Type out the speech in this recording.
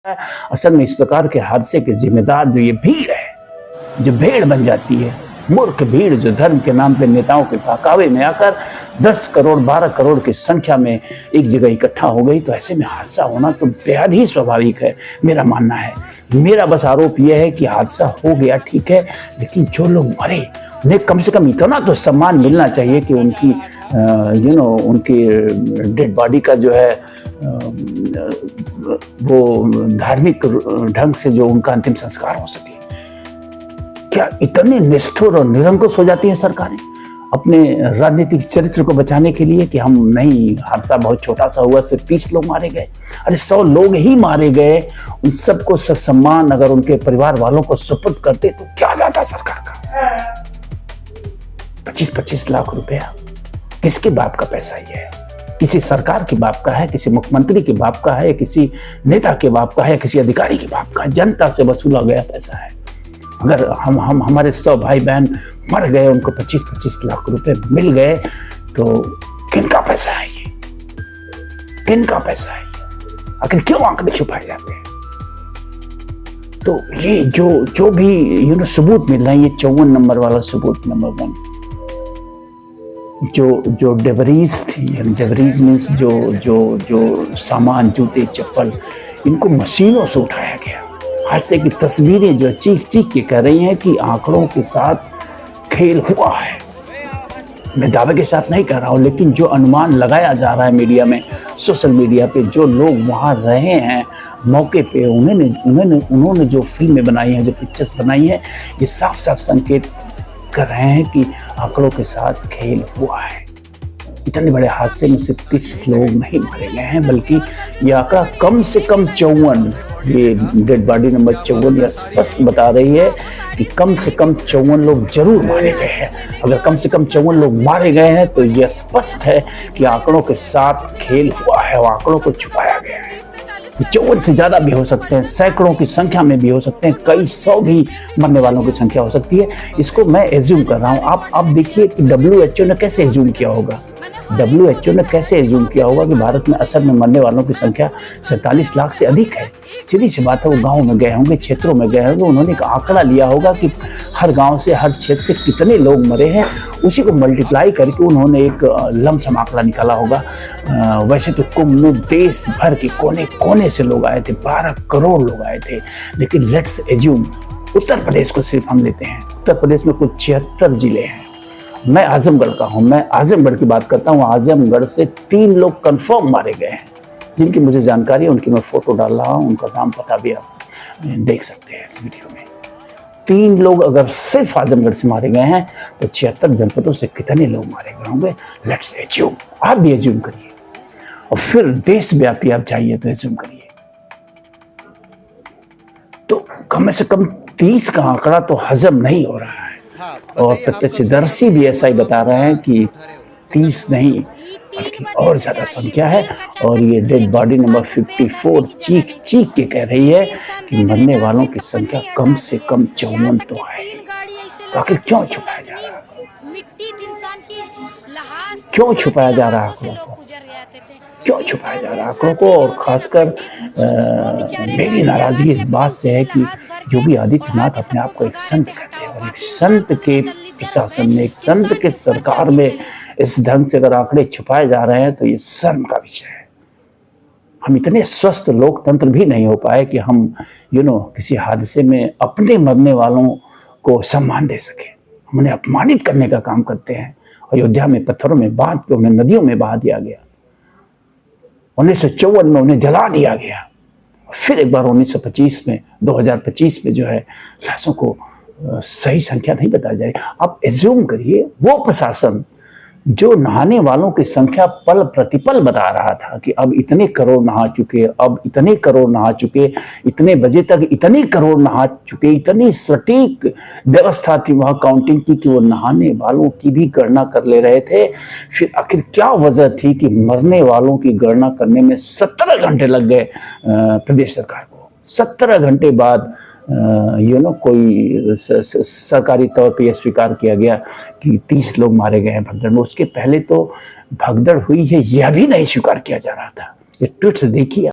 असल में इस प्रकार के हादसे के जिम्मेदार जो ये भीड़ है, जो भेड़ बन जाती है, मूर्ख भीड़ जो धर्म के नाम पे नेताओं के बहकावे में आकर 10 करोड़ 12 करोड़ की संख्या में एक जगह इकट्ठा हो गई, तो ऐसे में हादसा होना तो बेहद ही स्वाभाविक है, मेरा मानना है। मेरा बस आरोप यह है कि हादसा हो गया ठीक है, लेकिन जो लोग मरे उन्हें कम से कम इतना तो सम्मान मिलना चाहिए कि उनकी उनकी डेड बॉडी का जो है वो धार्मिक ढंग से जो उनका अंतिम संस्कार हो सके। क्या इतने निष्ठुर और निरंकुश हो जाती है सरकारें अपने राजनीतिक चरित्र को बचाने के लिए कि हम नहीं, हादसा बहुत छोटा सा हुआ, सिर्फ 30 लोग मारे गए। अरे 100 लोग ही मारे गए, उन सबको ससम्मान अगर उनके परिवार वालों को सुपुर्द करते तो क्या जाता सरकार का। 25-25 लाख रुपया किसके बाप का पैसा ये है? किसी सरकार के बाप का है, किसी मुख्यमंत्री के बाप का है, किसी नेता के बाप का है, किसी अधिकारी के बाप का है? जनता से वसूला गया पैसा है। अगर हम हमारे 100 भाई बहन मर गए, उनको 25-25 लाख रुपए मिल गए, तो किनका पैसा है ये? किनका पैसा है ये? आखिर क्यों आंकड़े छुपाए जाते हैं? तो ये जो भी सबूत मिल रहा है, ये 54 नंबर वाला सबूत नंबर 1, जो डेबरीज थी, डेबरीज मीन्स जो सामान, जूते चप्पल, इनको मशीनों से उठाया गया। हादसे की तस्वीरें जो चीख के कह रही हैं कि आंकड़ों के साथ खेल हुआ है। मैं दावे के साथ नहीं कह रहा हूं, लेकिन जो अनुमान लगाया जा रहा है मीडिया में, सोशल मीडिया पे, जो लोग वहां रहे हैं मौके पे, उन्होंने जो फिल्में बनाई हैं, जो पिक्चर्स बनाई हैं, ये साफ साफ संकेत कर रहे हैं कि आंकड़ों के साथ खेल हुआ है। इतने बड़े हादसे में सिर्फ 30 लोग नहीं मारे गए हैं, बल्कि यह आंकड़ा कम से कम 54, ये डेड बॉडी नंबर 54 यह स्पष्ट बता रही है कि कम से कम 54 लोग जरूर मारे गए हैं। अगर कम से कम 54 लोग मारे गए हैं तो यह स्पष्ट है कि आंकड़ों के साथ खेल हुआ है और आंकड़ों को छुपाया गया है। 54 से ज्यादा भी हो सकते हैं, सैकड़ों की संख्या में भी हो सकते हैं, कई 100 भी मरने वालों की संख्या हो सकती है। इसको मैं एज्यूम कर रहा हूँ। आप देखिए कि WHO ने कैसे एज्यूम किया होगा। WHO ने कैसे एज्यूम किया होगा कि भारत में असल में मरने वालों की संख्या 47 लाख से अधिक है। सीधी सी बात है, वो गाँव में गए होंगे, क्षेत्रों में गए होंगे, उन्होंने एक आंकड़ा लिया होगा कि हर गाँव से, हर क्षेत्र से कितने लोग मरे हैं, उसी को मल्टीप्लाई करके उन्होंने एक लमसम आंकड़ा निकाला होगा। वैसे तो कुंभ में देश भर के कोने कोने से लोग आए थे, 12 करोड़ लोग आए थे, लेकिन लेट्स एज्यूम उत्तर प्रदेश को सिर्फ हम लेते हैं। उत्तर प्रदेश में कुल 76 जिले हैं। मैं आजमगढ़ का हूँ, मैं आजमगढ़ की बात करता हूँ। आजमगढ़ से 3 लोग कंफर्म मारे गए हैं, जिनकी मुझे जानकारी है, उनकी मैं फोटो डाल रहा हूँ, उनका नाम पता भी आप देख सकते हैं इस वीडियो में। 3 लोग अगर सिर्फ आजमगढ़ से मारे गए हैं तो 76 जनपदों से कितने लोग मारे गए होंगे? लेट्स एज्यूम, आप भी एज्यूम करिए, और फिर देशव्यापी आप चाहिए तो एज्यूम करिए। तो कम से कम 30 का आंकड़ा तो हजम नहीं हो रहा है, और प्रत्यक्षदर्शी भी ऐसा ही बता रहे हैं कि 30 नहीं बल्कि और ज्यादा संख्या है। और ये डेड बॉडी नंबर 54 चीख के कह रही है कि मरने वालों की संख्या कम से कम 54 तो है। तो आखिर क्यों छुपाया जा रहा है? क्यों छुपाया जा रहा है आंकड़ों को? क्यों छुपाया जा रहा है आंकड़ों को? और खासकर मेरी नाराजगी इस बात से है कि योगी आदित्यनाथ अपने आप को एक संत कहते हैं, और एक संत के प्रशासन में, एक संत के सरकार में इस ढंग से अगर आंकड़े छुपाए जा रहे हैं तो ये शर्म का विषय है। हम इतने स्वस्थ लोकतंत्र भी नहीं हो पाए कि हम किसी हादसे में अपने मरने वालों को सम्मान दे सके। हम उन्हें अपमानित करने का काम करते हैं। अयोध्या में पत्थरों में बांध के उन्हें नदियों में बहा दिया गया, 1954 में उन्हें जला दिया गया, फिर एक बार 1925 में, 2025 में जो है लाशों को सही संख्या नहीं बताई जाए। आप एज्यूम करिए वो प्रशासन जो नहाने वालों की संख्या पल प्रतिपल बता रहा था कि अब इतने करोड़ नहा चुके, अब इतने करोड़ नहा चुके, इतने बजे तक इतने करोड़ नहा चुके, इतनी सटीक व्यवस्था थी वहां काउंटिंग की कि वो नहाने वालों की भी गणना कर ले रहे थे। फिर आखिर क्या वजह थी कि मरने वालों की गणना करने में 17 घंटे लग गए प्रदेश सरकार को? 17 घंटे बाद कोई सरकारी तौर पे यह स्वीकार किया गया कि 30 लोग मारे गए हैं भगदड़ में। उसके पहले तो भगदड़ हुई है यह भी नहीं स्वीकार किया जा रहा था। ये ट्वीट्स देखिए।